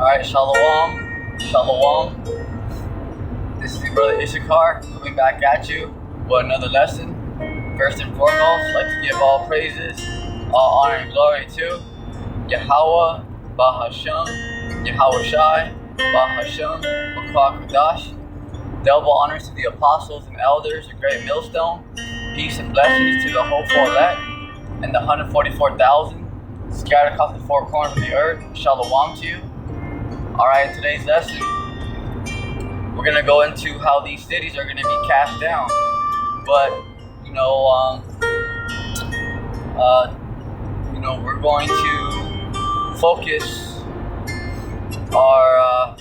Alright, Shalom. Shalom. This is your brother Issachar coming back at you with another lesson. First and foremost, I'd like to give all praises, all honor and glory to Yahweh, Bahashem, Yahweh Shai, Bahashem, Bakwa Kadash. Double honors to the apostles and elders, a great millstone. Peace and blessings to the hopeful elect and the 144,000 scattered across the four corners of the earth. Shalom to you. Alright, in today's lesson, we're going to go into how these cities are going to be cast down. But, we're going to focus our,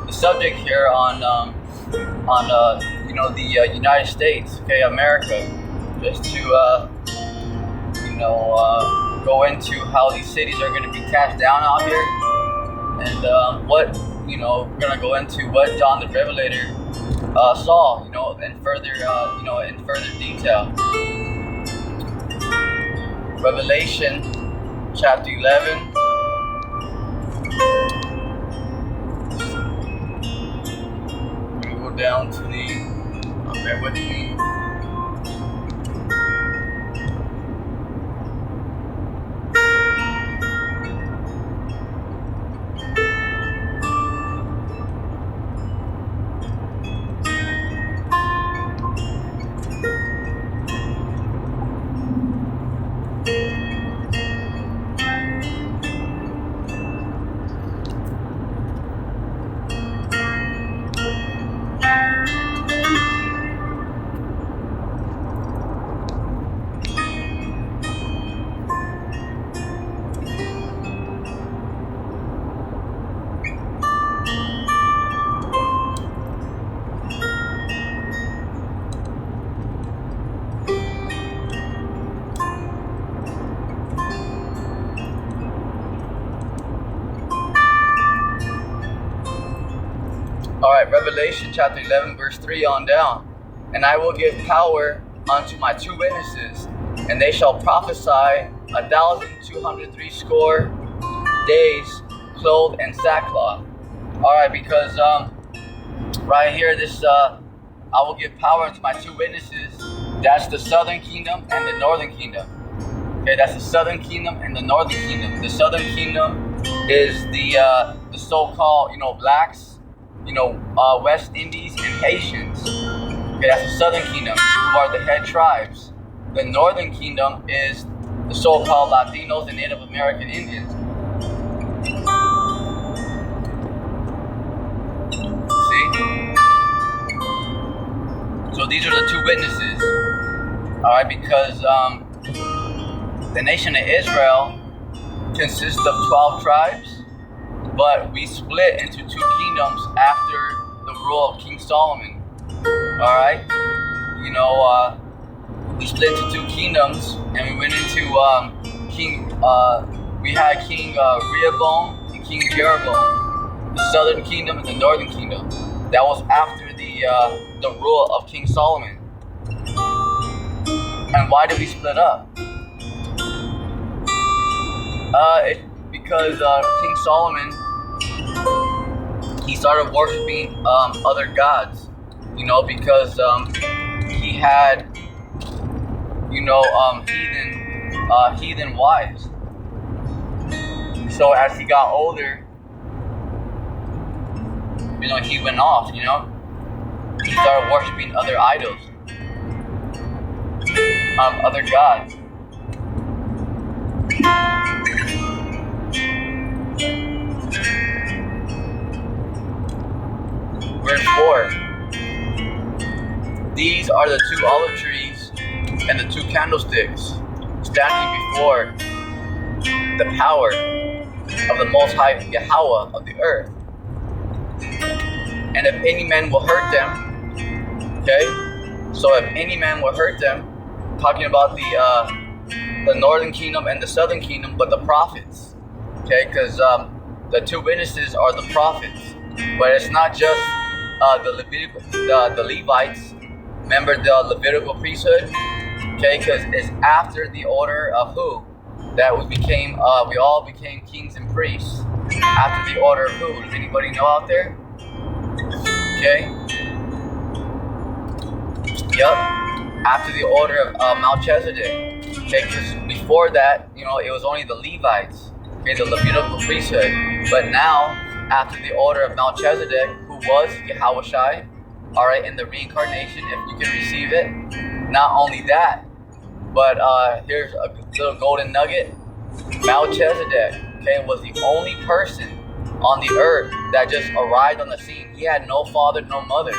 the subject here on the United States, okay, America, just to, go into how these cities are going to be cast down out here, and we're going to go into what John the Revelator saw, in further detail. Revelation chapter 11. Down to the, bear with me. Alright, Revelation chapter 11, verse 3 on down. And I will give power unto my two witnesses, and they shall prophesy 1,260 days, clothed in sackcloth. Alright, because right here, this I will give power unto my two witnesses. That's the southern kingdom and the northern kingdom. Okay, that's the southern kingdom and the northern kingdom. The southern kingdom is the so-called, blacks, West Indies and Haitians. Okay, that's the southern kingdom, who are the head tribes. The northern kingdom is the so-called Latinos and Native American Indians. See? So these are the two witnesses. Alright, because the nation of Israel consists of 12 tribes. But we split into two kingdoms after the rule of King Solomon. Alright? We split into two kingdoms, and we went into we had King Rehoboam and King Jeroboam. The southern kingdom and the northern kingdom. That was after the rule of King Solomon. And why did we split up? Because King Solomon, he started worshiping other gods, because he had, heathen wives. So as he got older, he went off, he started worshiping other idols, other gods. Verse 4. These are the two olive trees and the two candlesticks standing before the power of the Most High Yahweh of the earth. And if any man will hurt them, okay? So if any man will hurt them, talking about the northern kingdom and the southern kingdom, but the prophets, okay? Because the two witnesses are the prophets, but it's not just the Levites. Remember the Levitical priesthood? Okay, because it's after the order of who? that we all became kings and priests after the order of who? Does anybody know out there? Okay. Yep. After the order of Melchizedek. Okay, because before that, it was only the Levites. Okay, the Levitical priesthood. But now, after the order of Melchizedek, who was Yahushai, all right, in the reincarnation, if you can receive it. Not only that, but here's a little golden nugget. Melchizedek, okay, was the only person on the earth that just arrived on the scene. He had no father, no mother.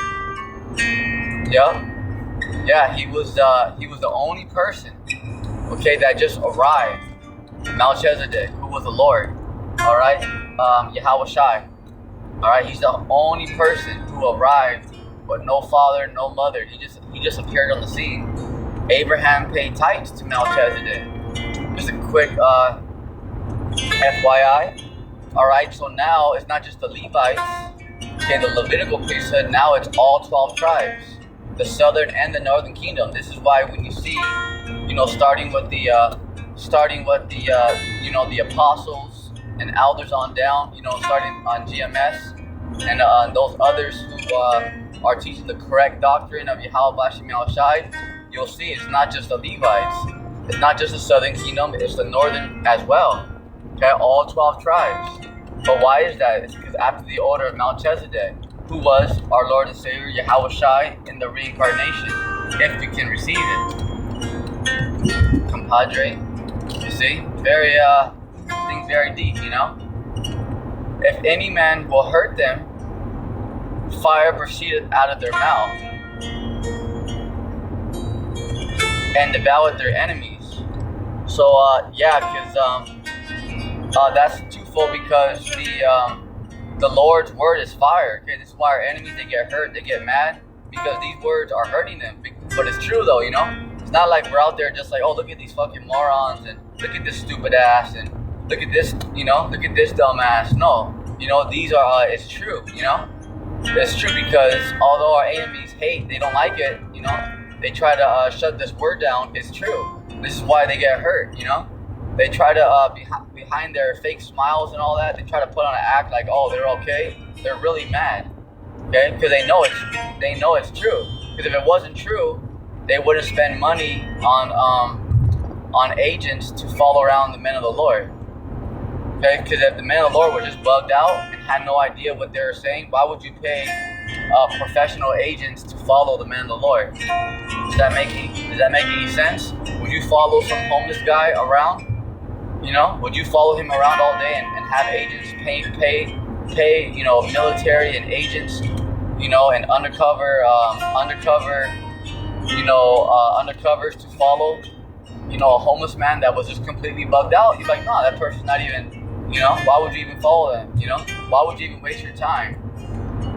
Yeah, he was the only person, okay, that just arrived. Melchizedek, who was the Lord, all right, Yahushai, all right. He's the only person who arrived with no father, no mother. He just appeared on the scene. Abraham paid tithes to Melchizedek. Just a quick FYI. All right, so now it's not just the Levites, okay, the Levitical priesthood. Now it's all 12 tribes, the southern and the northern kingdom. This is why when you see, starting with the the apostles and elders on down, starting on GMS and those others who are teaching the correct doctrine of Yahweh Bashim Yahushai, you'll see it's not just the Levites, it's not just the southern kingdom, it's the northern as well. Okay, all 12 tribes. But why is that? It's because after the order of Melchizedek, who was our Lord and Savior Yahushai in the reincarnation, if you can receive it. Compadre, you see, things very deep, If any man will hurt them, fire proceedeth out of their mouth and devoured their enemies. So because that's twofold, because the Lord's word is fire. Okay, this is why our enemies, they get hurt, they get mad, because these words are hurting them. But it's true though, It's not like we're out there just like, oh, look at these fucking morons, and look at this stupid ass, and look at this, look at this dumb ass. No, these are, it's true, It's true, because although our enemies hate, they don't like it, they try to shut this word down. It's true. This is why they get hurt, They try to, behind their fake smiles and all that, they try to put on an act like, oh, they're okay. They're really mad, okay? Because they know it's true. Because if it wasn't true, they wouldn't spend money on agents to follow around the men of the Lord. Okay? Because if the men of the Lord were just bugged out and had no idea what they were saying, why would you pay professional agents to follow the men of the Lord? Does that make any sense? Would you follow some homeless guy around? Would you follow him around all day and have agents pay military and agents, and undercovers to follow, a homeless man that was just completely bugged out? You're like, no, that person's not even, why would you even follow them? Why would you even waste your time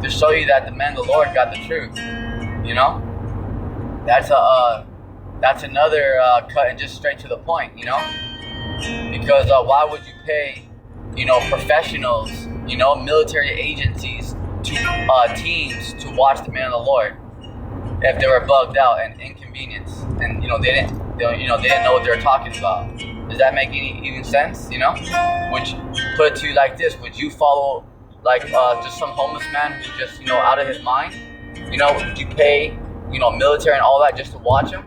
to show you that the man of the Lord got the truth? That's another cut and just straight to the point, Because why would you pay, professionals, military agencies, to teams to watch the man of the Lord if they were bugged out and inconvenienced, and they didn't know what they were talking about? Does that make any sense? Would you put it to you like this? Would you follow just some homeless man who's just out of his mind? Would you pay military and all that just to watch him?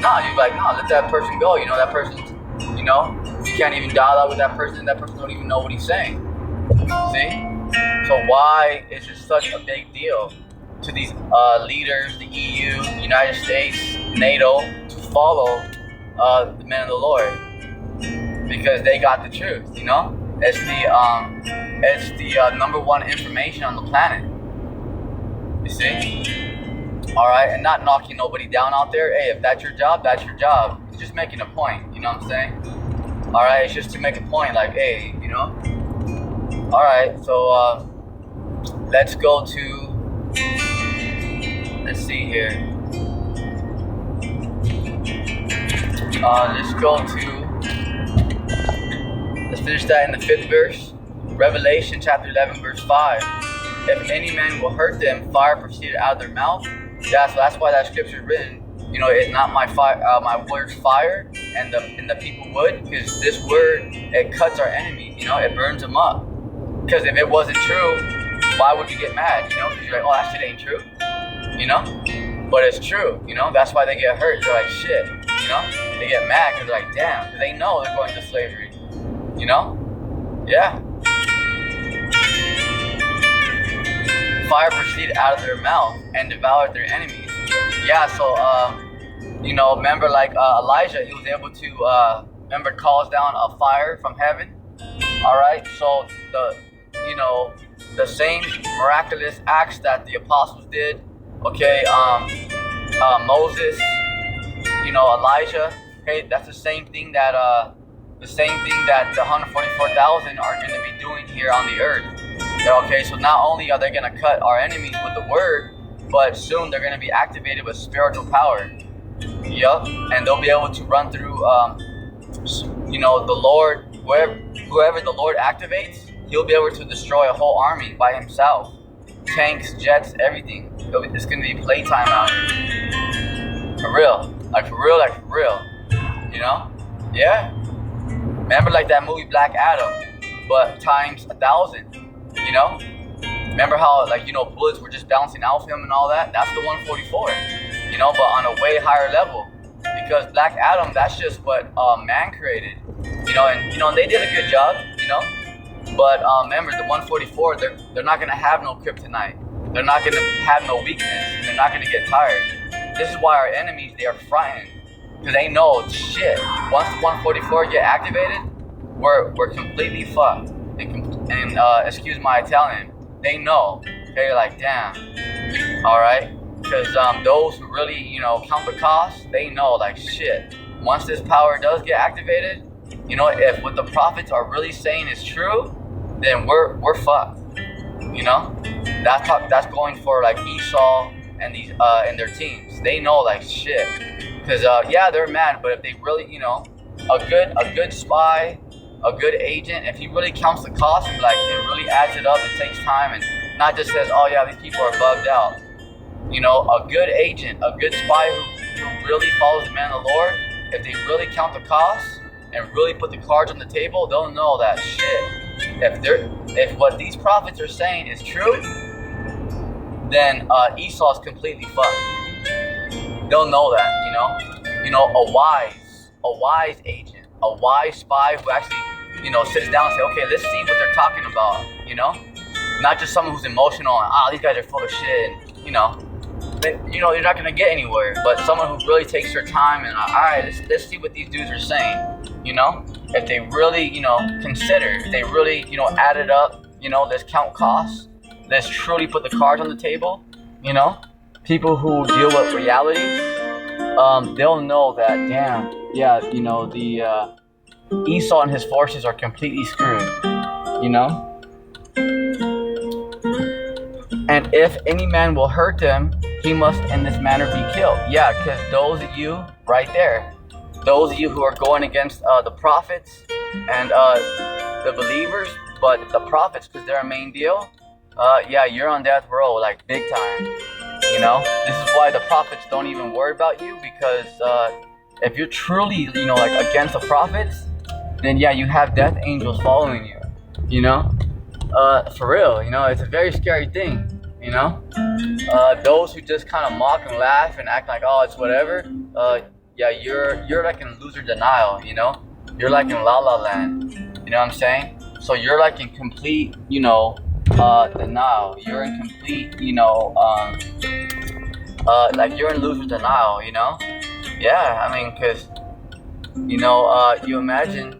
No, you're like, no, let that person go. That person's, you can't even dialogue with that person. That person don't even know what he's saying. See? So why is it such a big deal to these leaders, the EU, United States, NATO, to follow the men of the Lord? Because they got the truth, It's the number one information on the planet. You see? Alright, and not knocking nobody down out there. Hey, if that's your job, that's your job. It's just making a point, you know what I'm saying? Alright, it's just to make a point, like, hey, Alright, so let's go to, let's see here. Let's finish that in the 5th verse. Revelation chapter 11, verse 5. If any man will hurt them, fire proceeded out of their mouth. Yeah, so that's why that scripture is written. It's not my words fire, and the people would, because this word, it cuts our enemies, it burns them up. Because if it wasn't true, why would you get mad? Because you're like, oh, that shit ain't true. But it's true. That's why they get hurt. They're like, shit. They get mad because they're like, damn, because they know they're going to slavery. Yeah. Fire proceeded out of their mouth and devoured their enemies. Yeah, so remember like Elijah, he was able to remember calls down a fire from heaven. All right, so the same miraculous acts that the apostles did, okay, Moses, Elijah, okay, that's the same thing that the 144,000 are going to be doing here on the earth. Okay, so not only are they going to cut our enemies with the word, but soon they're going to be activated with spiritual power. Yup, and they'll be able to run through, the Lord, whoever the Lord activates, he'll be able to destroy a whole army by himself. Tanks, jets, everything. It's going to be playtime out here. For real. Like for real. Yeah. Remember like that movie Black Adam, but times 1,000. Remember how bullets were just bouncing off him and all that? That's the 144. But on a way higher level, because Black Adam, that's just what man created. And they did a good job. But remember, the 144, they're not gonna have no kryptonite. They're not gonna have no weakness. They're not gonna get tired. This is why our enemies, they are frightened, because they know shit. Once the 144 get activated, we're completely fucked. And excuse my Italian, they know. They're like, damn. All right, because those who really count the cost, they know like shit. Once this power does get activated, if what the prophets are really saying is true, then we're fucked. That's going for like Esau and these and their teams. They know like shit, because they're mad, but if they really a good spy, a good agent, if he really counts the cost and like it really adds it up, it takes time and not just says, oh yeah, these people are bugged out. A good agent, a good spy who really follows the man of the Lord, if they really count the costs and really put the cards on the table, they'll know that shit. If what these prophets are saying is true, then Esau's completely fucked. They'll know that, a wise agent, a wise spy who actually, sits down and says, okay, let's see what they're talking about, not just someone who's emotional and these guys are full of shit, then you're not gonna get anywhere. But someone who really takes their time and all right, let's see what these dudes are saying. If they really consider, if they really add it up, let's count costs, let's truly put the cards on the table. People who deal with reality, they'll know that damn, the Esau and his forces are completely screwed. And if any man will hurt them, he must in this manner be killed. Yeah, because those of you right there, those of you who are going against the prophets and the believers, but the prophets, because they're a main deal, you're on death row, like big time. This is why the prophets don't even worry about you, because if you're truly, like against the prophets, then you have death angels following you. For real, it's a very scary thing. Those who just kind of mock and laugh and act like, oh, it's whatever. You're like in loser denial. You're like in La La Land. You know what I'm saying? So you're like in complete, denial. You're in complete, like you're in loser denial. Yeah, I mean, cause you imagine,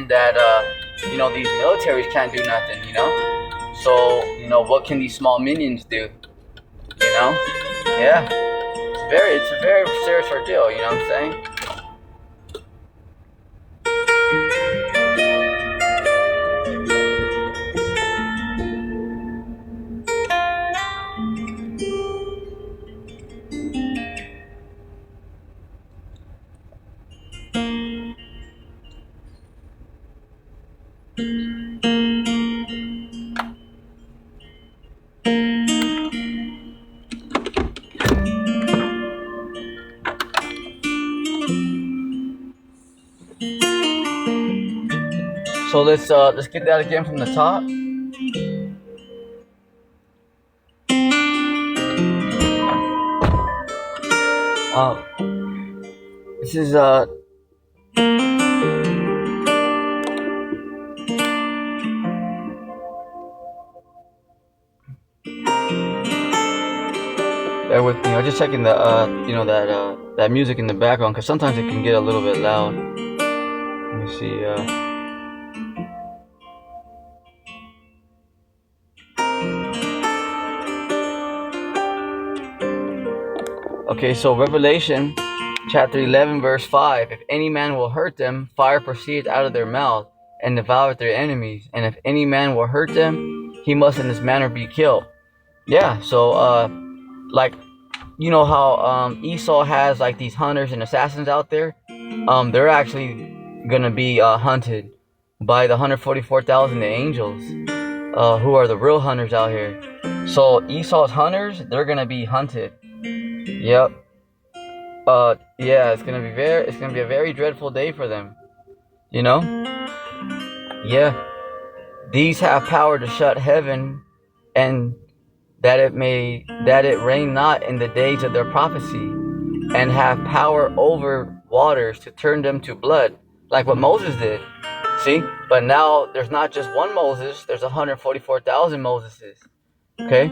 that these militaries can't do nothing. So what can these small minions do? Yeah, it's a very serious ordeal. You know what I'm saying? So let's get that again from the top. This is bear with me. I'm just checking the that music in the background because sometimes it can get a little bit loud. Let me see. Okay, so Revelation chapter 11 verse 5. If any man will hurt them, fire proceeds out of their mouth and devoureth their enemies. And if any man will hurt them, he must in this manner be killed. Yeah, so like you know how Esau has like these hunters and assassins out there. They're actually gonna be hunted by the 144,000 angels, who are the real hunters out here. So Esau's hunters, they're gonna be hunted. Yep. Yeah, it's gonna be a very dreadful day for them. You know? Yeah. These have power to shut heaven, and that it rain not in the days of their prophecy, and have power over waters to turn them to blood, like what Moses did. See? But now there's not just one Moses, there's 144,000 Moseses. Okay?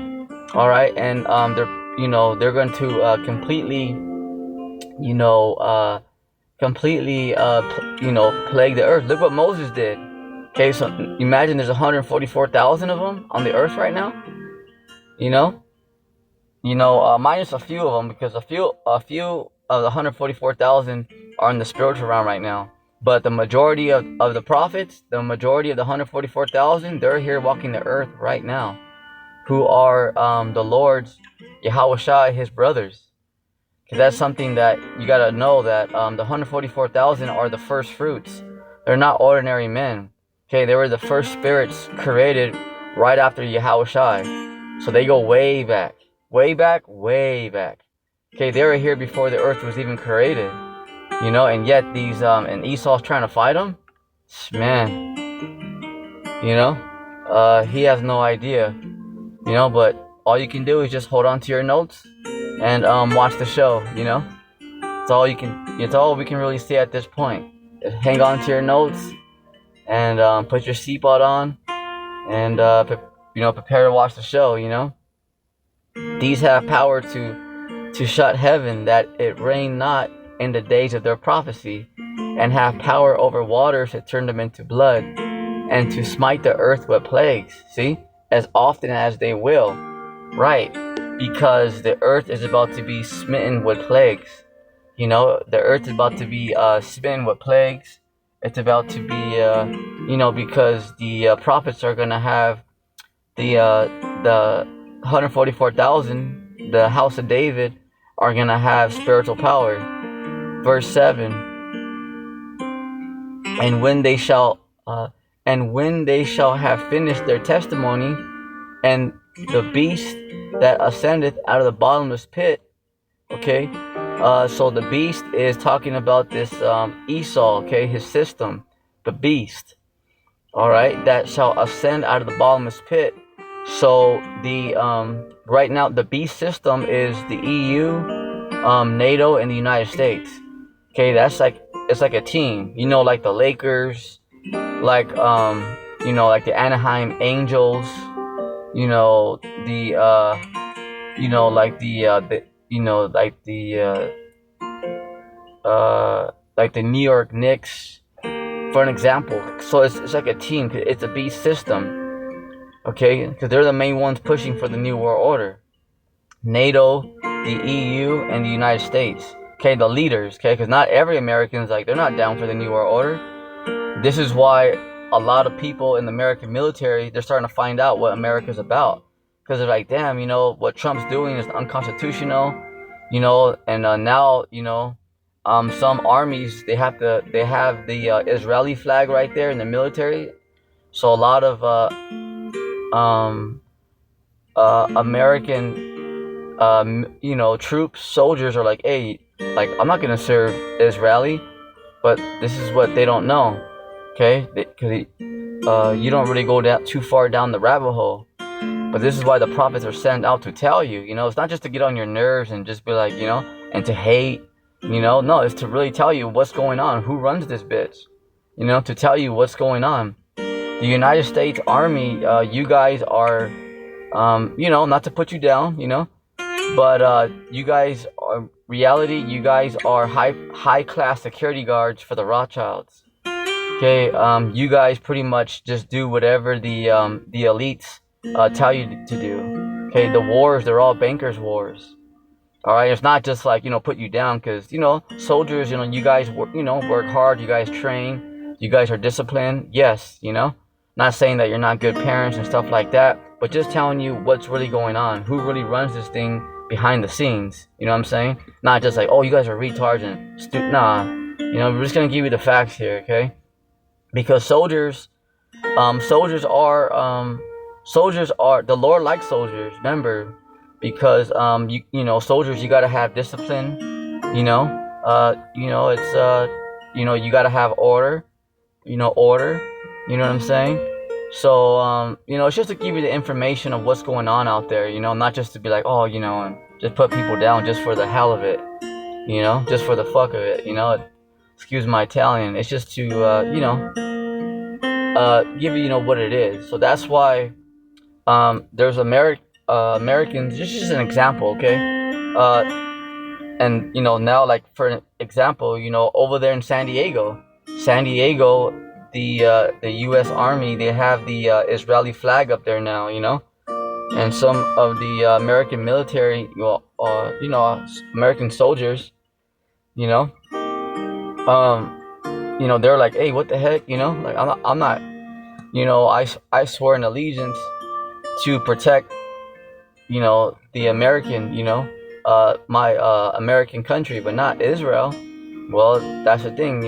Alright, and they're going to completely plague the earth. Look what Moses did. Okay, so imagine there's 144,000 of them on the earth right now. Minus a few of them, because a few of the 144,000 are in the spiritual realm right now. But the majority of the prophets, the majority of the 144,000, they're here walking the earth right now, who are the Lord's, Yahushua, his brothers. Because that's something that you gotta know, that the 144,000 are the first fruits. They're not ordinary men. Okay, they were the first spirits created right after Yahushua. So they go way back. Way back, way back. Okay, they were here before the earth was even created. And yet these, and Esau's trying to fight them? Man. He has no idea. But all you can do is just hold on to your notes and watch the show. It's all we can really say at this point. Just hang on to your notes and put your seatbelt on and prepare to watch the show. These have power to shut heaven, that it rain not in the days of their prophecy, and have power over waters to turn them into blood, and to smite the earth with plagues. See, as often as they will. Right, because the earth is about to be smitten with plagues. The earth is about to be smitten with plagues. It's about to be, because the prophets are going to have the 144,000, the house of David, are going to have spiritual power. Verse 7, and when they shall have finished their testimony, and the beast that ascendeth out of the bottomless pit. Okay, so the beast is talking about this Esau, okay, his system, the beast, all right, that shall ascend out of the bottomless pit. So the right now the beast system is the EU, NATO, and the United States. Okay, it's like a team, like the Lakers, like like the Anaheim Angels, like the New York Knicks, for an example. So it's like a team. It's a beast system, okay? Because they're the main ones pushing for the New World Order. NATO, the EU, and the United States. Okay, the leaders. Okay, because not every American's they're not down for the New World Order. This is why a lot of people in the American military, they're starting to find out what America's about. Because they're like, damn, what Trump's doing is unconstitutional, and now, some armies, they have the Israeli flag right there in the military. So a lot of American, troops, soldiers are like, hey, I'm not going to serve Israeli, but this is what they don't know. Okay, because you don't really go too far down the rabbit hole. But this is why the prophets are sent out to tell you. It's not just to get on your nerves and just be like, and to hate. No, it's to really tell you what's going on, who runs this bitch. To tell you what's going on. The United States Army, you guys are, not to put you down, but you guys are reality. You guys are high class security guards for the Rothschilds. Okay, you guys pretty much just do whatever the elites tell you to do. Okay, the wars, they're all bankers' wars. All right, it's not just like put you down, because soldiers, you guys work hard, you guys train, you guys are disciplined. Yes, not saying that you're not good parents and stuff like that, but just telling you what's really going on, who really runs this thing behind the scenes. You know what I'm saying? Not just like, oh, you guys are retards and nah. We're just gonna give you the facts here, okay? Because soldiers are the Lord likes soldiers. Remember, because soldiers, you gotta have discipline. It's you gotta have order. Order. You know what I'm saying? So it's just to give you the information of what's going on out there. Not just to be like, oh, and just put people down just for the hell of it. Just for the fuck of it. Excuse my Italian. It's just to give you what it is. So that's why there's Americans. This is just an example, okay? And now, like for an example, over there in San Diego, the U.S. Army, they have the Israeli flag up there now, and some of the American military, American soldiers, they're like, hey, what the heck, like I'm not, I swear an allegiance to protect, the American, my American country, but not Israel. Well, that's the thing,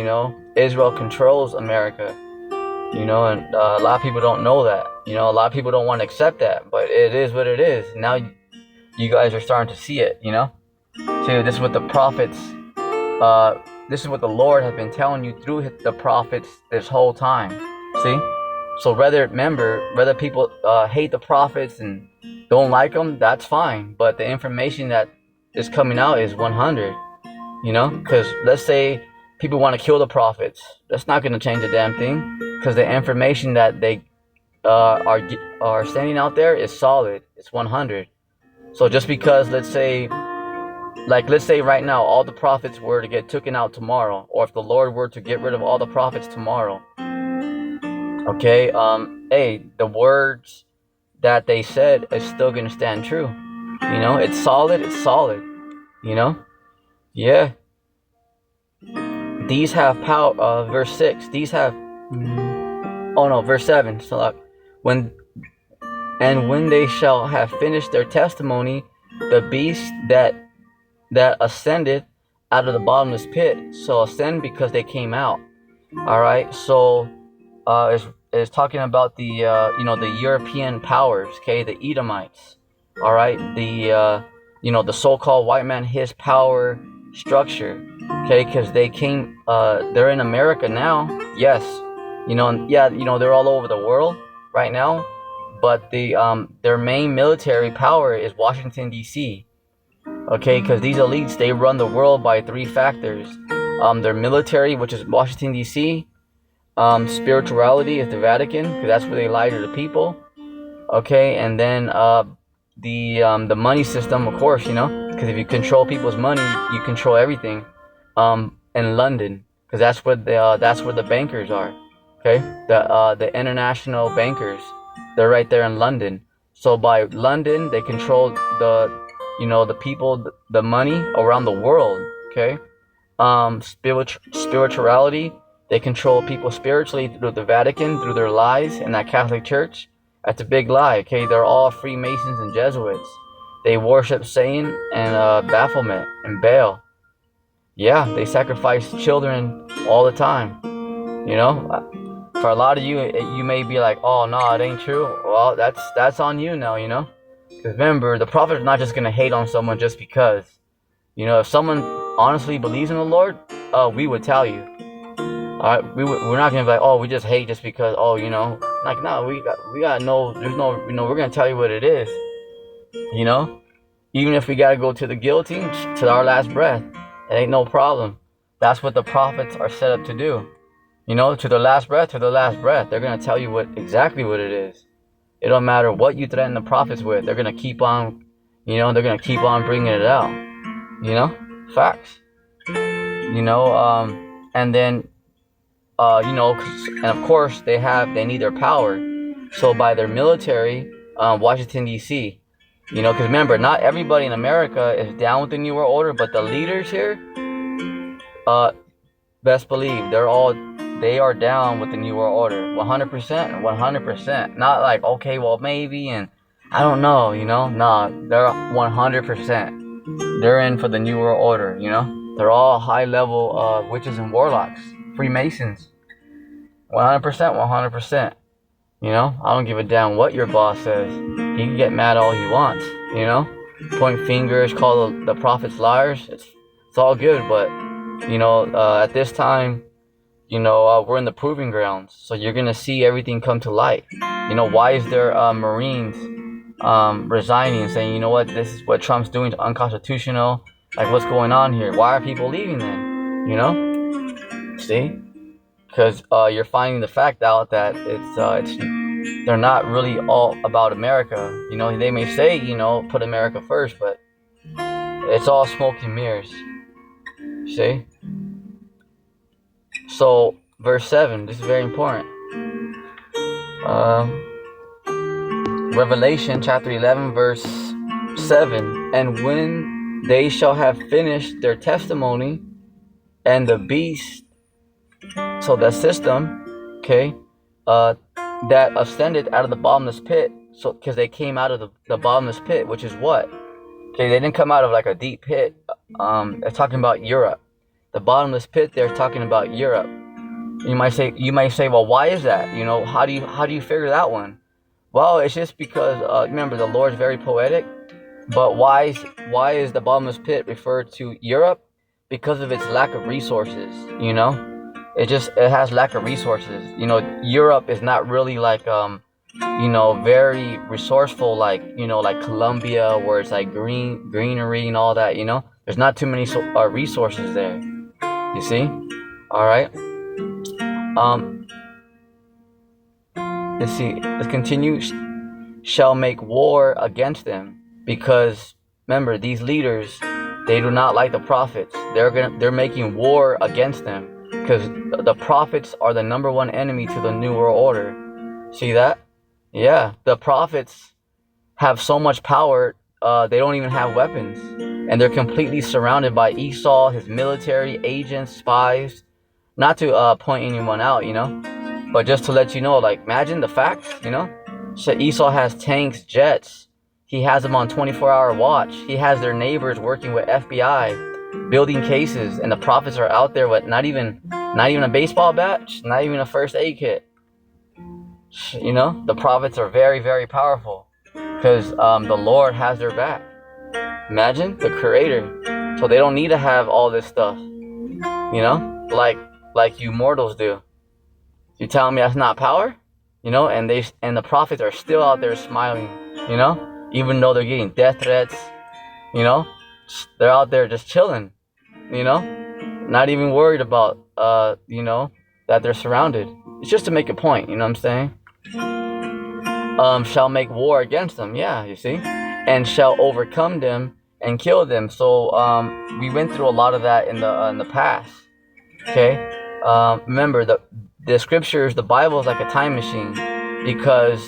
Israel controls America, and a lot of people don't know that, a lot of people don't want to accept that, but it is what it is. Now you guys are starting to see it, So this is what the prophets, this is what the Lord has been telling you through the prophets this whole time. See? So whether people hate the prophets and don't like them, that's fine. But the information that is coming out is 100. Because let's say people want to kill the prophets, that's not going to change a damn thing. Because the information that they are sending out there is solid. It's 100. So just because let's say right now all the prophets were to get taken out tomorrow, or if the Lord were to get rid of all the prophets tomorrow, okay, hey, the words that they said is still gonna stand true. It's solid. Yeah. These have power. Verse 6. These have. Verse 7. So when they shall have finished their testimony, the beast that ascended out of the bottomless pit. So ascend because they came out. All right. So is talking about the the European powers, okay, the Edomites, all right, the the so-called white man, his power structure, okay, because they came, they're in America now, yes, they're all over the world right now, but their main military power is Washington D.C., okay, because these elites, they run the world by three factors: their military, which is Washington D.C., spirituality is the Vatican, because that's where they lie to the people. Okay, and then the money system, of course, because if you control people's money, you control everything. In London, because that's where the bankers are. Okay, the international bankers, they're right there in London. So by London, they control the people, the money around the world. Okay, spirituality. They control people spiritually through the Vatican, through their lies in that Catholic Church. That's a big lie, okay? They're all Freemasons and Jesuits. They worship Satan and Baphomet and Baal. Yeah, they sacrifice children all the time. For a lot of you, you may be like, oh, no, it ain't true. Well, that's on you now, Because remember, the prophet is not just going to hate on someone just because. If someone honestly believes in the Lord, we would tell you. All right, we're not gonna be like, oh, we just hate just because, oh, you know, like, no, we got no, there's no, you know, we're gonna tell you what it is, you know, even if we gotta go to the guillotine to our last breath, it ain't no problem. That's what the prophets are set up to do, you know, to the last breath, to the last breath. They're gonna tell you exactly what it is. It don't matter what you threaten the prophets with. They're gonna keep on, you know, they're gonna keep on bringing it out, you know, facts, you know, and then. You know, and of course they need their power. So by their military, Washington D.C., you know, because remember, not everybody in America is down with the New World Order, but the leaders here, best believe they are down with the New World Order, 100%, 100%. Not like, okay, well maybe, and I don't know, you know, nah, they're 100%. They're in for the New World Order, you know. They're all high level witches and warlocks. Freemasons, 100%, 100%. You know, I don't give a damn what your boss says. He can get mad all he wants. You know, point fingers, call the prophets liars. It's all good, but you know, at this time, you know, we're in the proving grounds, so you're gonna see everything come to light. You know, why is there Marines resigning and saying, you know what, this is what Trump's doing is unconstitutional. Like, what's going on here? Why are people leaving then? You know. See, because you're finding the fact out that they're not really all about America. You know, they may say, you know, put America first, but it's all smoke and mirrors. See? So, verse 7, this is very important. Revelation chapter 11, verse 7. And when they shall have finished their testimony, and the beast, so the system, okay, that ascended out of the bottomless pit, so because they came out of the bottomless pit, which is what? Okay, they didn't come out of like a deep pit. They're talking about Europe. The bottomless pit, they're talking about Europe. You might say, well, why is that? You know, how do you figure that one? Well, it's just because remember, the Lord's very poetic. But why is the bottomless pit referred to Europe? Because of its lack of resources. You know, it has lack of resources. You know, Europe is not really like you know, very resourceful, like, you know, like Colombia, where it's like greenery and all that. You know, there's not too many resources there. You see? All right. Let's see. Let's continue. Shall make war against them, because remember, these leaders, they do not like the prophets. They're making war against them, because the prophets are the number one enemy to the New World Order. See that? Yeah, the prophets have so much power. They don't even have weapons, and they're completely surrounded by Esau, his military agents, spies. Not to point anyone out, you know, but just to let you know, like, imagine the facts, you know. So Esau has tanks, jets. He has them on 24-hour watch. He has their neighbors working with FBI, building cases, and the prophets are out there with not even a baseball bat, not even a first aid kit. You know, the prophets are very, very powerful, because the Lord has their back. Imagine, the Creator. So they don't need to have all this stuff, you know, like you mortals do. You telling me that's not power? You know, and the prophets are still out there smiling, you know, even though they're getting death threats, you know, they're out there just chilling, you know, not even worried about, you know, that they're surrounded. It's just to make a point, you know what I'm saying? Shall make war against them, yeah, you see, and shall overcome them and kill them. So, we went through a lot of that in the past, okay? Remember, the scriptures, the Bible is like a time machine, because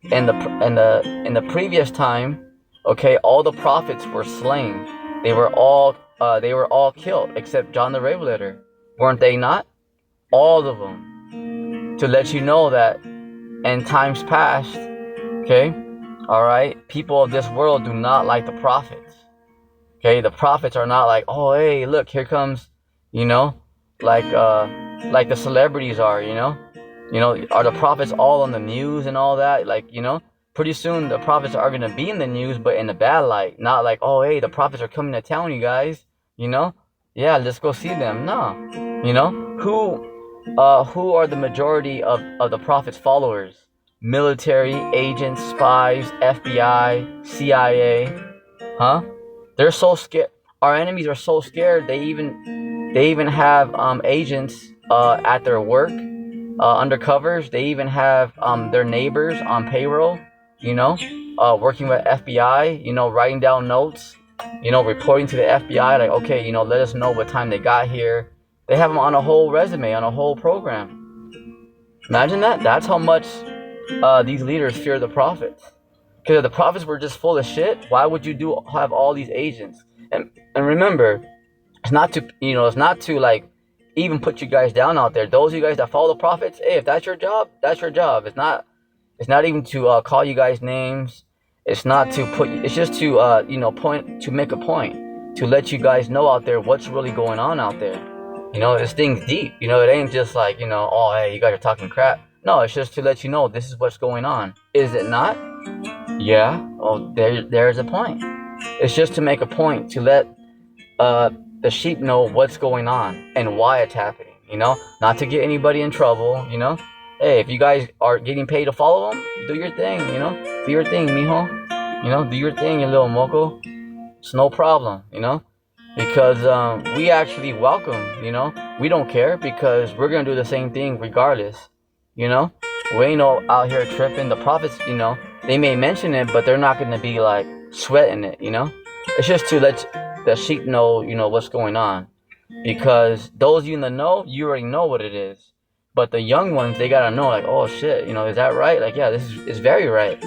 in the previous time, okay, all the prophets were slain. They were all killed except John the Revelator, weren't they not? All of them. To let you know that in times past, okay, all right, people of this world do not like the prophets. Okay, the prophets are not like, oh, hey, look, here comes, you know, like the celebrities are, you know, are the prophets all on the news and all that? Like, you know, pretty soon the prophets are going to be in the news, but in a bad light. Not like, oh, hey, the prophets are coming to town, you guys, you know? Yeah, let's go see them. No, you know, who are the majority of the prophet's followers? Military, agents, spies, FBI, CIA, huh? They're so scared. Our enemies are so scared. They even have agents at their work, undercovers. They even have their neighbors on payroll. You know, working with FBI. You know, writing down notes. You know, reporting to the FBI like, okay, you know, let us know what time they got here. They have them on a whole resume, on a whole program. Imagine that. That's how much these leaders fear the prophets. Because if the prophets were just full of shit, why would you have all these agents? And remember, it's not to like even put you guys down out there. Those of you guys that follow the prophets, hey, if that's your job, that's your job. It's not even to call you guys names. It's not to put. It's just to make a point to let you guys know out there what's really going on out there. You know, this thing's deep. You know, it ain't just like, you know, oh, hey, you guys are talking crap. No, it's just to let you know this is what's going on. Is it not? Yeah. Oh, there's a point. It's just to make a point to let the sheep know what's going on and why it's happening. You know, not to get anybody in trouble. You know, hey, if you guys are getting paid to follow them, do your thing. You know, do your thing, mijo. You know, do your thing, you little moco. It's no problem. You know. Because we actually welcome, you know, we don't care because we're gonna do the same thing regardless, you know. We ain't no out here tripping. The prophets, you know, they may mention it, but they're not gonna be like sweating it, you know. It's just to let the sheep know, you know, what's going on, because those of you in the know, you already know what it is. But the young ones, they gotta know, like, oh shit, you know, is that right? Like, yeah, this is very right.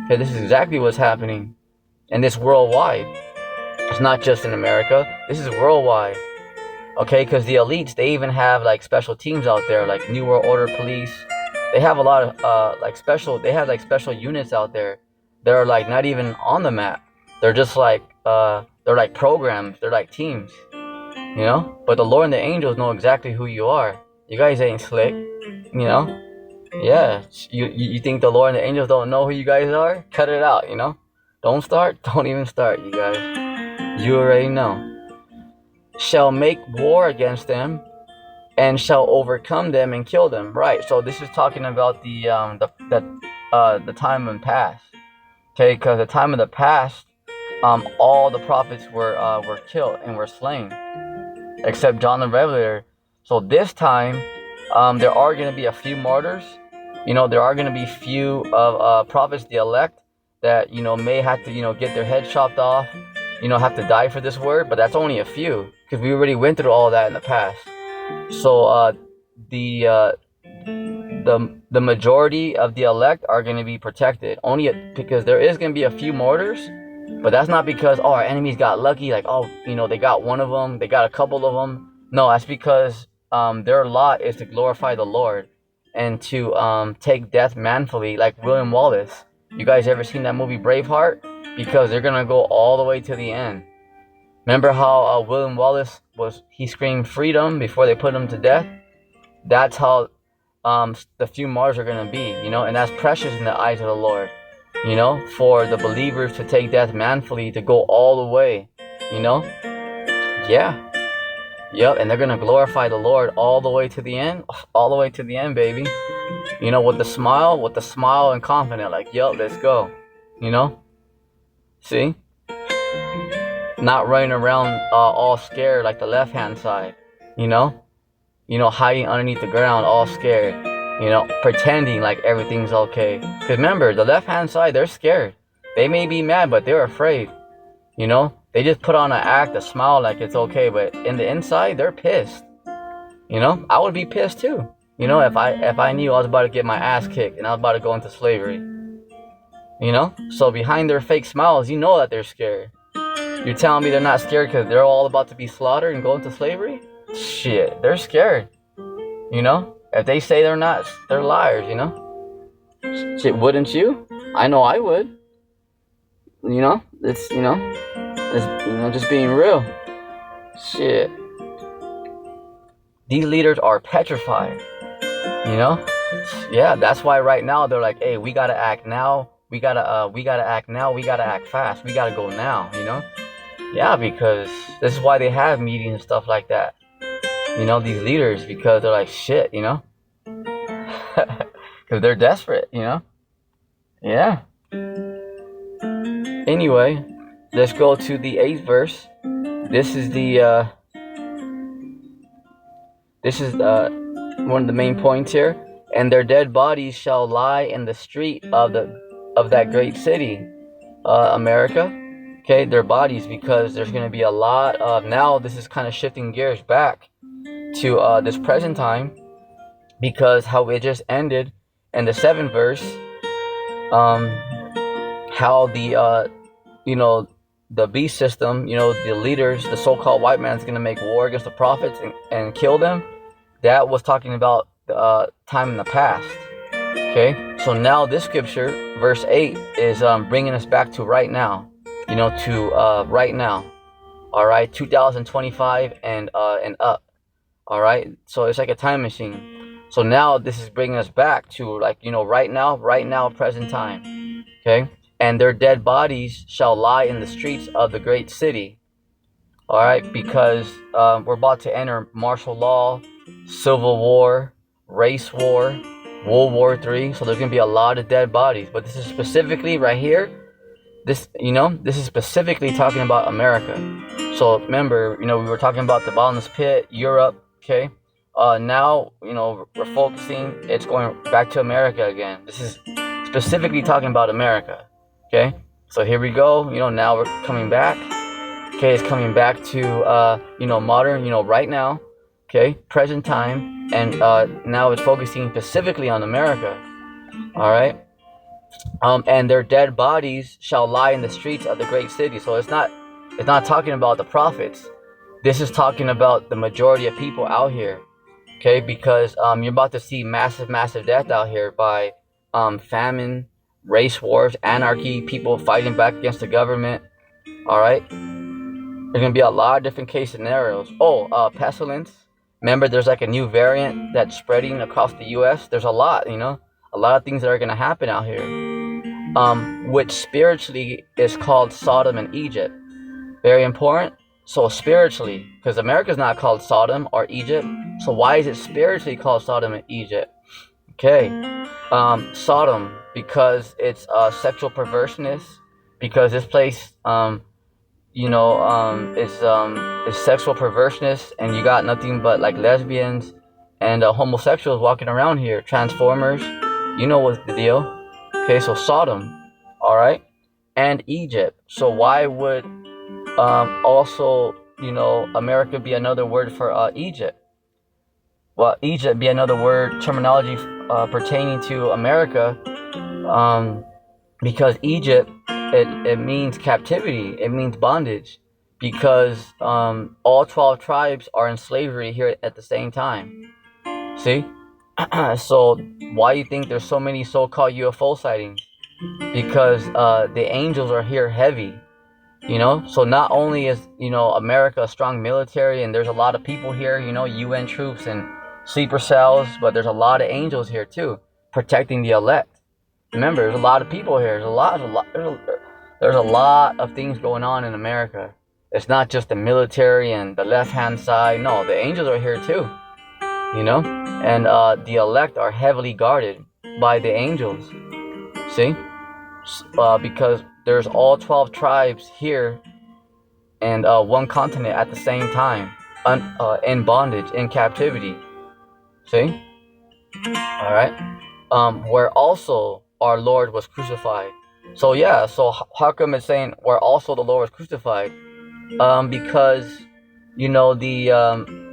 Okay, this is exactly what's happening, and this worldwide. It's not just in America. This is worldwide. Okay, because the elites, they even have like special teams out there, like New World Order Police. They have a lot of they have like special units out there. They're like not even on the map. They're just like they're like programs. They're like teams. You know? But the Lord and the angels know exactly who you are. You guys ain't slick. You know? Yeah. You think the Lord and the angels don't know who you guys are? Cut it out, you know? Don't even start, you guys. You already know. Shall make war against them, and shall overcome them and kill them. Right. So this is talking about the time in past. Okay, because the time of the past, all the prophets were killed and were slain, except John the Revelator. So this time, there are going to be a few martyrs. You know, there are going to be few of prophets, the elect, that, you know, may have to, you know, get their head chopped off, you know, have to die for this word, but that's only a few, because we already went through all that in the past. So the majority of the elect are going to be protected, only because there is going to be a few martyrs, but that's not because, oh, our enemies got lucky, like, oh, you know, they got one of them, they got a couple of them. No, that's because their lot is to glorify the Lord and to take death manfully, like William Wallace. You guys ever seen that movie Braveheart? Because they're gonna go all the way to the end. Remember how William Wallace he screamed freedom before they put him to death? That's how the few martyrs are gonna be, you know, and that's precious in the eyes of the Lord, you know, for the believers to take death manfully, to go all the way, you know. Yeah. Yep, and they're gonna glorify the Lord all the way to the end, baby. You know, with the smile and confident, like, yep, let's go, you know. See? Not running around all scared like the left-hand side, you know? You know, hiding underneath the ground all scared, you know, pretending like everything's okay. Because remember, the left-hand side, they're scared. They may be mad, but they're afraid, you know? They just put on an act, a smile like it's okay, but in the inside, they're pissed. You know? I would be pissed too. You know, if I knew I was about to get my ass kicked and I was about to go into slavery. You know? So behind their fake smiles, you know that they're scared. You're telling me they're not scared because they're all about to be slaughtered and go into slavery? Shit, they're scared. You know? If they say they're not, they're liars, you know? Shit, wouldn't you? I know I would. You know? It's just being real. Shit. These leaders are petrified. You know? Yeah, that's why right now they're like, hey, we gotta act now. We gotta act now. We gotta act fast. We gotta go now, you know? Yeah, because this is why they have meetings and stuff like that. You know, these leaders, because they're like shit, you know? Because they're desperate, you know? Yeah. Anyway, let's go to the 8th verse. This is one of the main points here. And their dead bodies shall lie in the street of that great city, America. Okay, their bodies, because there's going to be a lot of, now this is kind of shifting gears back to this present time, because how it just ended in the 7th verse, how the the beast system, the leaders, the so-called white man is going to make war against the prophets and kill them. That was talking about time in the past. Okay, so now this scripture, verse 8, is bringing us back to right now, to right now. All right, 2025 and up. All right, so it's like a time machine. So now this is bringing us back to, like, right now, present time. Okay, and their dead bodies shall lie in the streets of the great city. All right, because we're about to enter martial law, civil war, race war, World War III. So there's gonna be a lot of dead bodies. But this is specifically right here. This is specifically talking about America. So remember, we were talking about the bottomless pit, Europe. Okay. Now we're focusing. It's going back to America again. This is specifically talking about America. Okay. So here we go. Now we're coming back. Okay, it's coming back to modern. Right now. Okay, present time, and now it's focusing specifically on America. All right. And their dead bodies shall lie in the streets of the great city. So it's not talking about the prophets. This is talking about the majority of people out here. Okay, because you're about to see massive death out here by famine, race wars, anarchy, people fighting back against the government. All right. There's gonna be a lot of different case scenarios. Pestilence. Remember, there's like a new variant that's spreading across the U.S. There's a lot, a lot of things that are going to happen out here, which spiritually is called Sodom and Egypt. Very important. So spiritually, because America's not called Sodom or Egypt, so why is it spiritually called Sodom and Egypt? Okay, Sodom, because it's sexual perverseness, because this place is sexual perverseness, and you got nothing but like lesbians and homosexuals walking around here, transformers, what's the deal. Okay, so Sodom, all right, and Egypt. So why would also America be another word for Egypt? Well, Egypt be another word, terminology pertaining to America, because Egypt, it means captivity, it means bondage, because all 12 tribes are in slavery here at the same time. See? So why do you think there's so many so-called UFO sightings? Because the angels are here heavy, so not only is America a strong military, and there's a lot of people here, UN troops and sleeper cells, but there's a lot of angels here too, protecting the elect. Remember, there's a lot of people here. There's a lot of things going on in America. It's not just the military and the left-hand side. No, the angels are here too, and the elect are heavily guarded by the angels. See, because there's all 12 tribes here and one continent at the same time, in bondage, in captivity. See, all right, where also our Lord was crucified. So yeah, so how come it's saying where also the Lord was crucified? Because the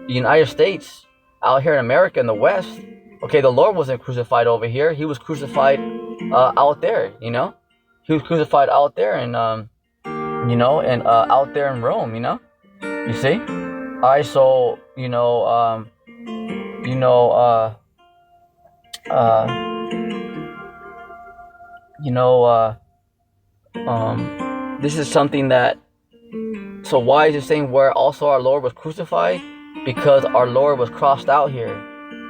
United States out here in America, in the West, okay, the Lord wasn't crucified over here. He was crucified out there. He was crucified out there, and out there in Rome. You see. All right, so this is something that, so why is it saying where also our Lord was crucified? Because our Lord was crossed out here,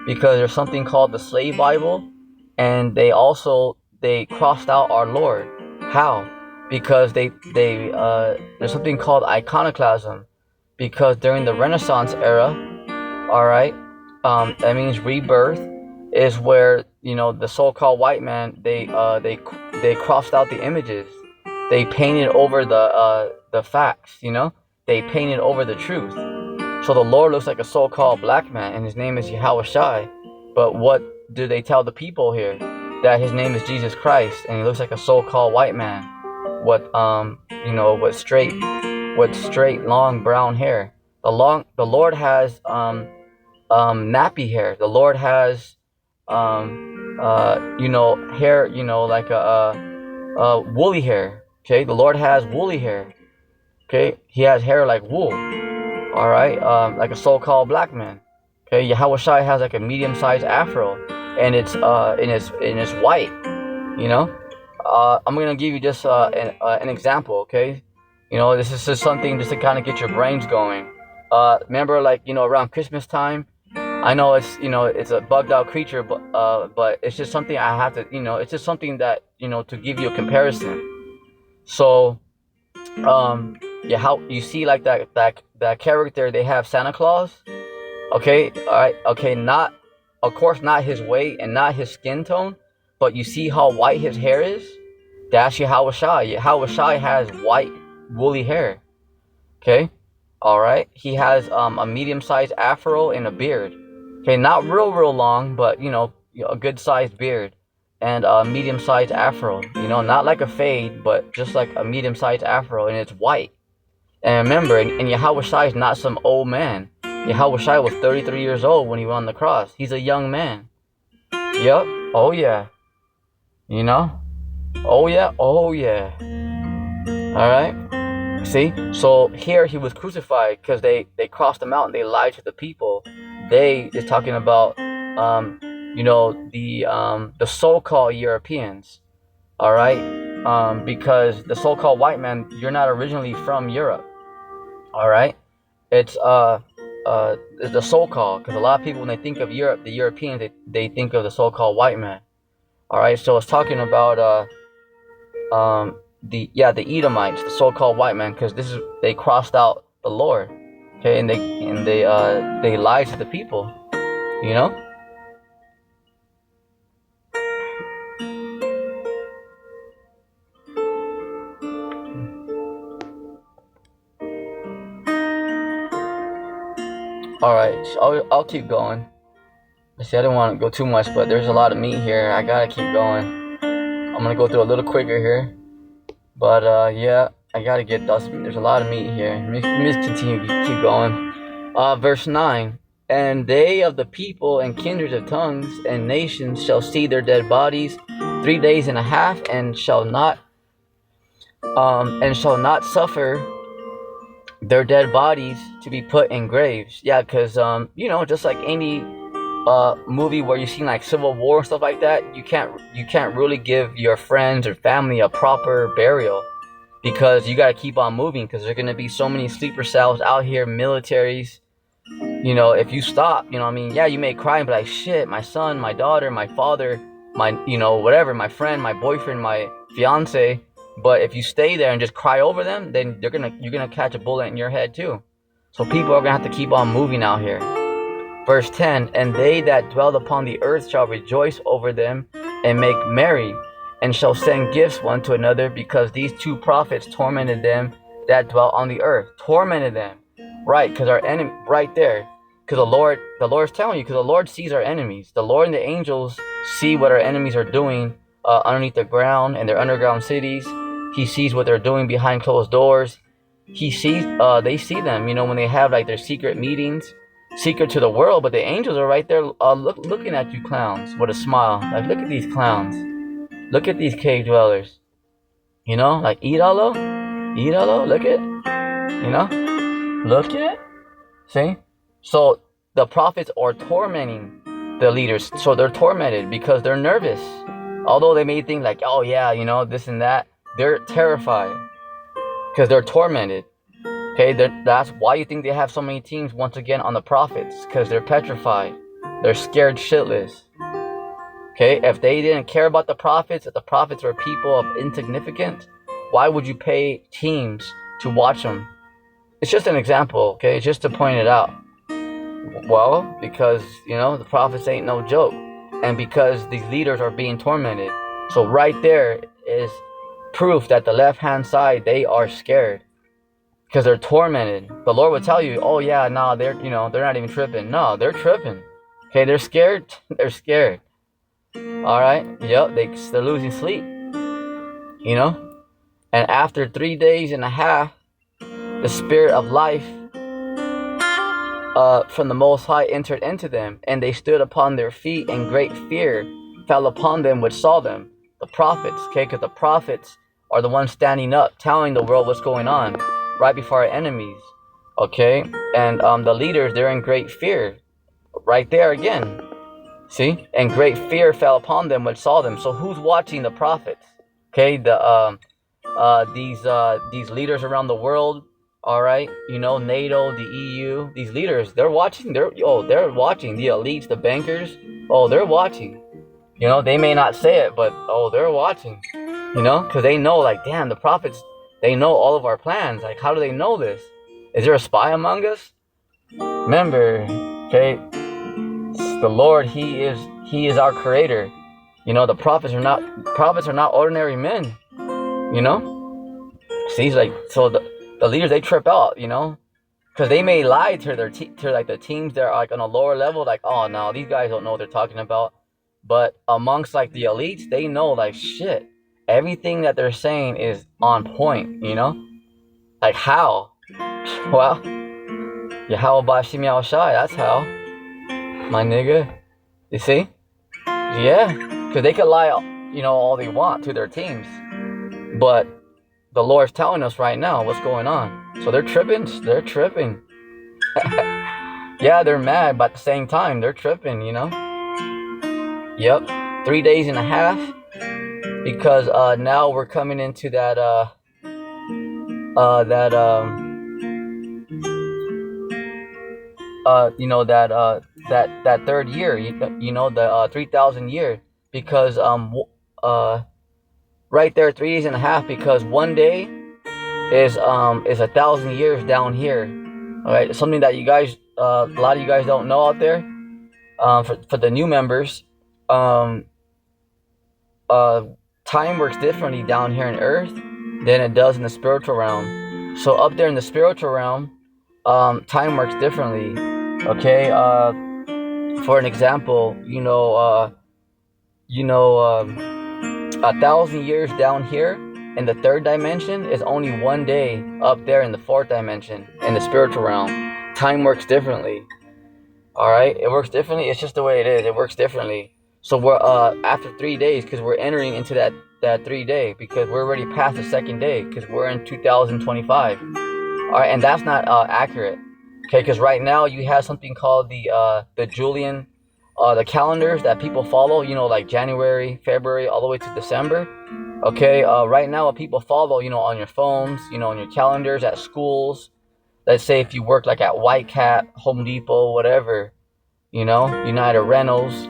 because there's something called the slave Bible, and they crossed out our Lord. How? Because there's something called iconoclasm, because during the Renaissance era, All right. That means rebirth is where, you know, the so-called white man, they crossed out the images. They painted over the facts, you know? They painted over the truth. So the Lord looks like a so-called black man, and his name is Yahweh Shai. But what do they tell the people here? That his name is Jesus Christ, and he looks like a so-called white man. With you know, with straight long brown hair. The Lord has nappy hair. The Lord has you know, hair, you know, like a woolly hair. Okay, the Lord has woolly hair. Okay, he has hair like wool. All right, like a so-called black man. Okay, Yahweh Shai has like a medium-sized afro, and it's white. You know, I'm gonna give you just an example. Okay, you know, this is just something just to kind of get your brains going. Remember, like, you know, around Christmas time. I know it's, you know, it's a bugged out creature, but it's just something I have to, you know, it's just something that, you know, to give you a comparison. So, yeah, how you see like that character, they have Santa Claus. Okay, all right, okay, not, of course, not his weight and not his skin tone, but you see how white his hair is. That's Yahweh Shai. Yahweh Shai has white woolly hair. Okay, all right. He has a medium-sized afro and a beard. Okay, not real long, but you know, a good-sized beard and a medium-sized afro. You know, not like a fade, but just like a medium-sized afro, and it's white. And remember, and Yahweh Shai is not some old man. Yahweh Shai was 33 years old when he went on the cross. He's a young man. Yep. Oh yeah. You know. Oh yeah. Oh yeah. All right. See, so here he was crucified because they crossed him out and they lied to the people. They is talking about you know, the so-called Europeans, all right, because the so-called white man, you're not originally from Europe, all right. It's the so-called, because a lot of people when they think of Europe, the Europeans, they think of the so-called white man, all right. So it's talking about the Edomites, the so-called white man, because this is, they crossed out the Lord, okay, and they lied to the people, you know. All right, so I'll keep going. See, I didn't want to go too much, but there's a lot of meat here. I gotta keep going. I'm gonna go through a little quicker here. But yeah, I gotta get dust. There's a lot of meat here. Let me just continue, keep going. Verse 9. And they of the people and kindreds of tongues and nations shall see their dead bodies 3 days and a half, and shall not suffer their dead bodies to be put in graves. Yeah, because you know, just like any movie where you've seen like Civil War and stuff like that, you can't really give your friends or family a proper burial, because you got to keep on moving, because there's going to be so many sleeper cells out here, militaries. You know, if you stop, you know what I mean, yeah, you may cry and be like, shit, my son, my daughter, my father, my, you know, whatever, my friend, my boyfriend, my fiance. But if you stay there and just cry over them, then you're gonna catch a bullet in your head too. So people are gonna have to keep on moving out here. Verse 10, and they that dwell upon the earth shall rejoice over them and make merry, and shall send gifts one to another, because these two prophets tormented them that dwell on the earth. Tormented them. Right, because our enemy, right there. Because the Lord's telling you, because the Lord sees our enemies. The Lord and the angels see what our enemies are doing underneath the ground and their underground cities. He sees what they're doing behind closed doors. He sees, they see them, you know, when they have like their secret meetings, secret to the world. But the angels are right there looking at you clowns with a smile. Like, look at these clowns. Look at these cave dwellers. You know, like, Idalo, look at, you know, look at, see? So the prophets are tormenting the leaders. So they're tormented because they're nervous. Although they may think like, oh yeah, you know, this and that. They're terrified because they're tormented. Okay, that's why you think they have so many teams once again on the prophets, because they're petrified. They're scared shitless. Okay, if they didn't care about the prophets, if the prophets were people of insignificance, why would you pay teams to watch them? It's just an example, okay, just to point it out. Well, because, the prophets ain't no joke. And because these leaders are being tormented. So right there is proof that the left-hand side, they are scared. Because they're tormented. The Lord would tell you, oh yeah, no, they're not even tripping. No, they're tripping. Okay, they're scared. They're scared. All right. Yep, they're losing sleep. And after 3 days and a half, the spirit of life from the Most High entered into them, and they stood upon their feet, and great fear fell upon them which saw them. The prophets, okay, because the prophets are the ones standing up, telling the world what's going on right before our enemies, okay? And the leaders, they're in great fear. Right there again. See? And great fear fell upon them which saw them. So who's watching the prophets? Okay, these leaders around the world, all right, NATO, the EU, these leaders, they're watching. They're watching. The elites, the bankers, they're watching. They may not say it, but they're watching. Because they know, like, damn, the prophets, they know all of our plans. Like, how do they know this? Is there a spy among us? Remember, okay, the Lord, He is our creator. The prophets are not ordinary men. See, like, so the leaders, they trip out, because they may lie to the teams that are like on a lower level, like, oh no, these guys don't know what they're talking about. But amongst like the elites, they know, like, shit, everything that they're saying is on point, like, how? Well, Yahweh Bashim Yahweh Shai, that's how, my nigga. You see? Yeah, because they could lie, all they want to their teams, but the Lord's telling us right now what's going on. So they're tripping. Yeah, they're mad, but at the same time, they're tripping, Yep, 3 days and a half, because now we're coming into that that third year, the 3,000 year, because right there, 3 days and a half, because one day is 1,000 years down here. All right, something that you guys, a lot of you guys don't know out there. For the new members, time works differently down here in Earth than it does in the spiritual realm. So up there in the spiritual realm, time works differently. Okay, for an example, 1,000 years down here in the third dimension is only 1 day up there in the fourth dimension in the spiritual realm. Time works differently. All right, it works differently. It's just the way it is. It works differently. So we're after 3 days, because we're entering into that 3 day, because we're already past the second day, because we're in 2025. All right, and that's not accurate. Okay, because right now you have something called the Julian. The calendars that people follow, like January, February, all the way to December. Okay, right now what people follow, on your phones, on your calendars, at schools. Let's say if you work like at White Cat, Home Depot, whatever, United Rentals.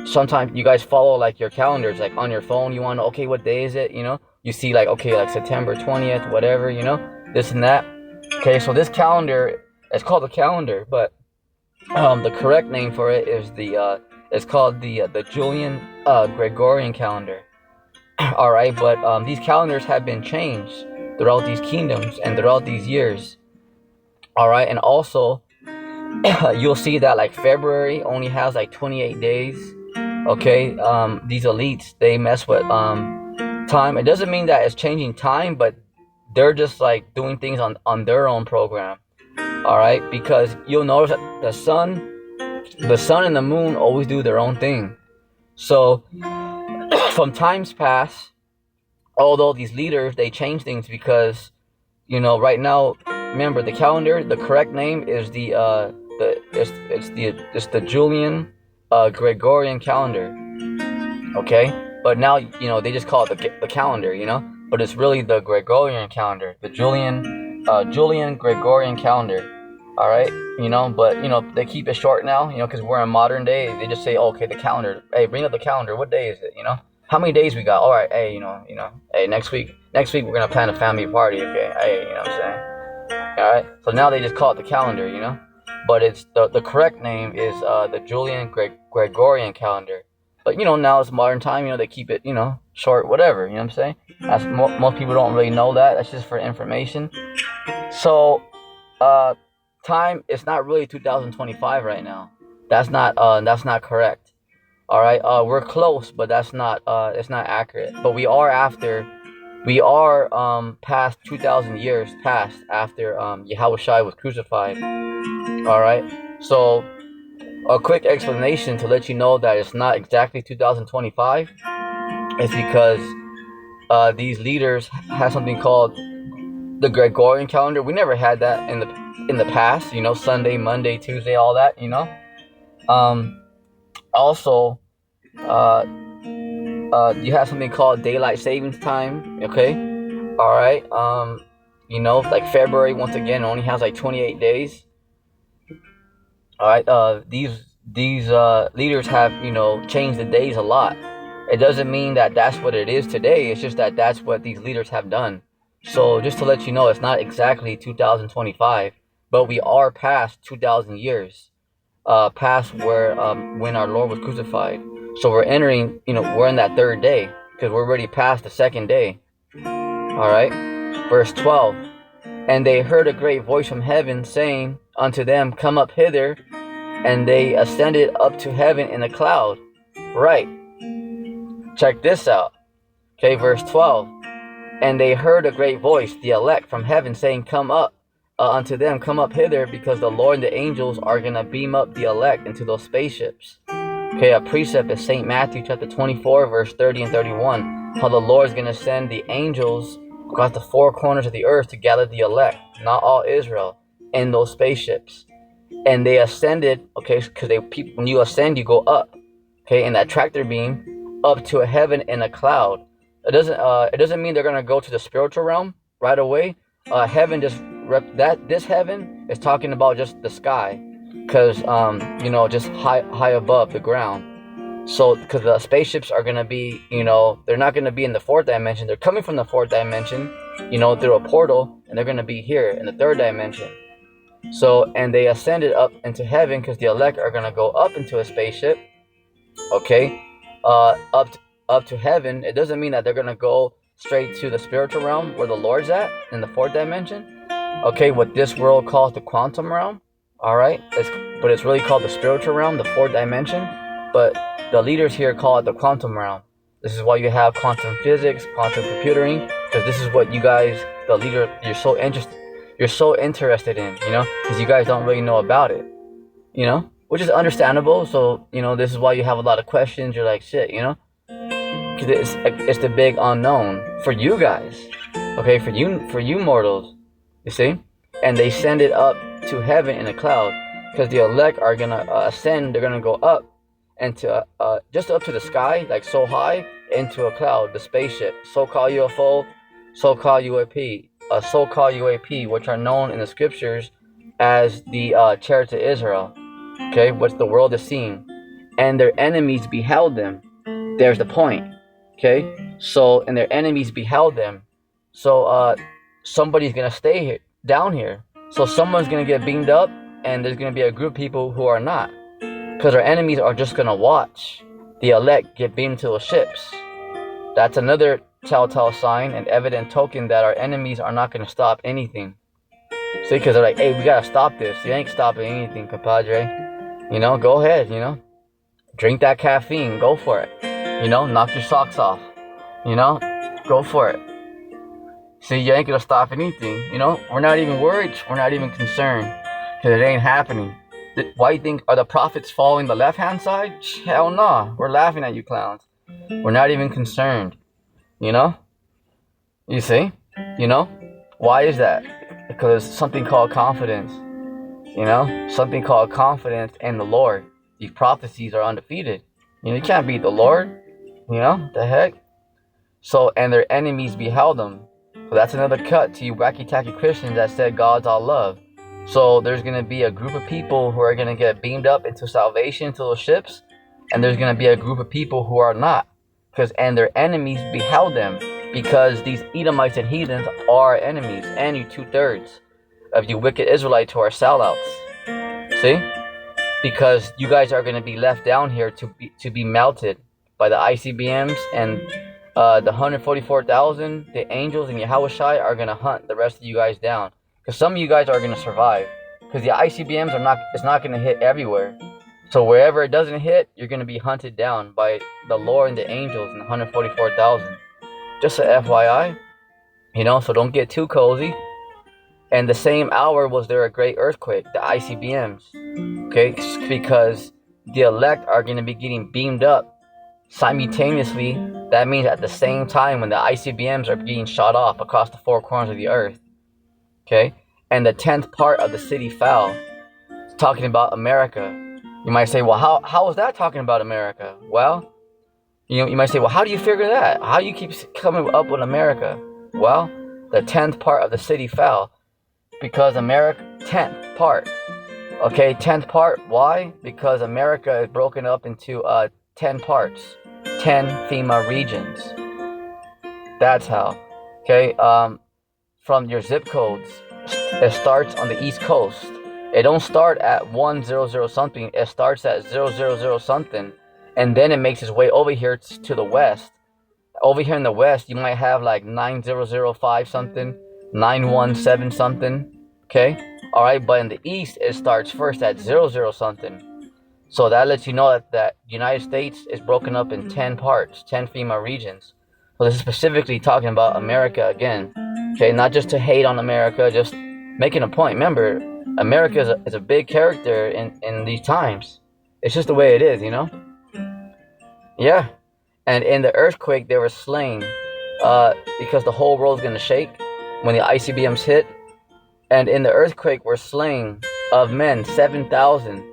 Sometimes you guys follow like your calendars, like on your phone. You want to know, okay, what day is it? You see like, okay, like September 20th, whatever, this and that. Okay, so this calendar, it's called a calendar, but the correct name for it is it's called the Julian Gregorian calendar. All right, but these calendars have been changed throughout these kingdoms and throughout these years. All right, and also you'll see that like February only has like 28 days. Okay, these elites, they mess with time. It doesn't mean that it's changing time, but they're just like doing things on their own program. All right, because you'll notice that the sun and the moon always do their own thing. So from times past, although these leaders, they change things, because right now, remember, the calendar, the correct name is the Julian Gregorian calendar. Okay, but now they just call it the calendar, but it's really the Gregorian calendar, the Julian Gregorian calendar. All right, but they keep it short now, because we're in modern day. They just say, okay, the calendar. Hey, bring up the calendar. What day is it? How many days we got? All right, hey, hey, next week we're gonna plan a family party. Okay, hey, what I'm saying? All right, so now they just call it the calendar, but it's the correct name is the Julian Gregorian calendar. But now it's modern time. They keep it short, whatever. You know what I'm saying? That's most people don't really know that. That's just for information. So, time it's not really 2025 right now. That's not correct. All right, we're close, but that's not it's not accurate. But we are past 2,000 years past after Yahushua was crucified. All right, so a quick explanation to let you know that it's not exactly 2025 is because these leaders have something called the Gregorian calendar. We never had that in the past. Sunday, Monday, Tuesday, all that. Also, you have something called daylight savings time. Okay, all right. Like February once again only has like 28 days. All right. These leaders have changed the days a lot. It doesn't mean that that's what it is today. It's just that that's what these leaders have done. So just to let you know, it's not exactly 2025, but we are past 2,000 years, past where when our Lord was crucified. So we're entering, we're in that third day because we're already past the second day. All right, verse 12. And they heard a great voice from heaven saying unto them, Come up hither. And they ascended up to heaven in a cloud. Right. Check this out. Okay, verse 12. And they heard a great voice, the elect from heaven, saying, Come up unto them, come up hither, because the Lord and the angels are going to beam up the elect into those spaceships. Okay, a precept is St. Matthew chapter 24, verse 30 and 31. How the Lord is going to send the angels across the four corners of the earth to gather the elect, not all Israel, in those spaceships. And they ascended, okay, because when you ascend, you go up, okay, in that tractor beam, up to a heaven in a cloud. It doesn't mean they're gonna go to the spiritual realm right away. Heaven this heaven is talking about just the sky, because just high above the ground. So because the spaceships are gonna be, they're not gonna be in the fourth dimension. They're coming from the fourth dimension, through a portal, and they're gonna be here in the third dimension. So, and they ascended up into heaven because the elect are gonna go up into a spaceship. Okay, up to heaven. It doesn't mean that they're gonna go straight to the spiritual realm where the Lord's at in the fourth dimension. Okay, what this world calls the quantum realm. All right, but it's really called the spiritual realm, the fourth dimension. But the leaders here call it the quantum realm. This is why you have quantum physics, quantum computing, because this is what you guys, the leader, you're so interested in, because you guys don't really know about it, which is understandable. So, this is why you have a lot of questions. You're like, shit, because it's the big unknown for you guys, okay, for you mortals, you see. And they send it up to heaven in a cloud, because the elect are gonna ascend. They're gonna go up into just up to the sky, like so high, into a cloud, the spaceship, so-called UFO, so-called UAP, which are known in the scriptures as the chariots of Israel, okay, which the world is seeing, and their enemies beheld them. There's the point, okay. So, and their enemies beheld them. So, somebody's gonna stay down here. So someone's gonna get beamed up, and there's gonna be a group of people who are not, because our enemies are just gonna watch the elect get beamed to the ships. That's another telltale sign and evident token that our enemies are not gonna stop anything. See, because they're like, hey, we gotta stop this. You ain't stopping anything, compadre. Go ahead, drink that caffeine, go for it. Knock your socks off. Go for it. See, you ain't gonna stop anything. We're not even worried. We're not even concerned, because it ain't happening. Why you think, are the prophets following the left-hand side? Hell no. We're laughing at you clowns. We're not even concerned. You see? Why is that? Because something called confidence. Something called confidence in the Lord. These prophecies are undefeated. You can't beat the Lord. The heck? So, and their enemies beheld them. So that's another cut to you wacky-tacky Christians that said God's all love. So there's going to be a group of people who are going to get beamed up into salvation, to those ships. And there's going to be a group of people who are not. And their enemies beheld them. Because these Edomites and heathens are our enemies. And you 2/3 of you wicked Israelites who are sellouts. See? Because you guys are going to be left down here to be melted by the ICBMs, and the 144,000, the angels and Yahweh Shai are going to hunt the rest of you guys down. Because some of you guys are going to survive. Because the ICBMs it's not going to hit everywhere. So wherever it doesn't hit, you're going to be hunted down by the Lord and the angels and the 144,000. Just a FYI, so don't get too cozy. And the same hour was there a great earthquake, the ICBMs. Okay, because the elect are going to be getting beamed up simultaneously. That means at the same time when the ICBMs are being shot off across the four corners of the earth. Okay, and the 10th part of the city fell. It's talking about America. You might say, well, how is that talking about America? Well, you might say, well, how do you figure that? How do you keep coming up with America? Well, the 10th part of the city fell because America, 10th part. Okay, 10th part. Why? Because America is broken up into 10 parts, 10 FEMA regions. That's how. Okay, from your zip codes, it starts on the East Coast. It don't start at 100 something. It starts at 000 something, and then it makes its way over here to the west. Over here in the west, you might have like 9005 something, 917 something. Okay, all right. But in the east, it starts first at 00 something. So that lets you know that United States is broken up in 10 parts, 10 FEMA regions. So this is specifically talking about America again. Okay, not just to hate on America, just making a point. Remember, America is a big character in these times. It's just the way it is, Yeah. And in the earthquake, they were slain because the whole world's going to shake when the ICBMs hit. And in the earthquake were slain of men, 7,000.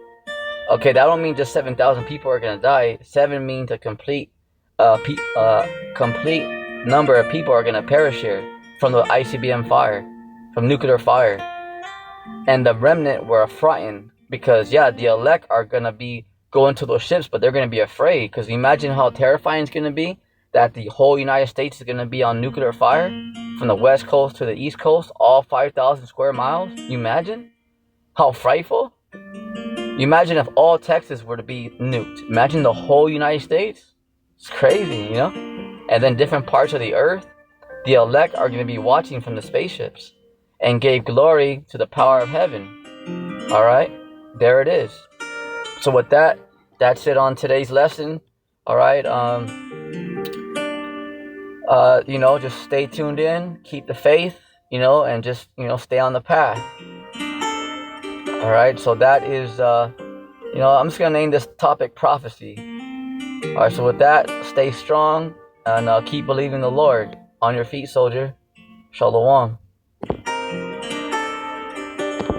Okay, that don't mean just 7,000 people are going to die. 7 means a complete number of people are going to perish here from the ICBM fire, from nuclear fire. And the remnant were frightened because, the elect are going to be going to those ships, but they're going to be afraid. Because imagine how terrifying it's going to be that the whole United States is going to be on nuclear fire from the west coast to the east coast, all 5,000 square miles. You imagine how frightful? You imagine if all Texas were to be nuked. Imagine the whole United States. It's crazy, And then different parts of the earth, the elect are going to be watching from the spaceships and gave glory to the power of heaven. All right, there it is. So with that, that's it on today's lesson. All right, just stay tuned in, keep the faith, and just stay on the path. All right, so that is I'm just gonna name this topic prophecy. All right, so with that, stay strong and keep believing the Lord. On your feet, soldier. Shalom.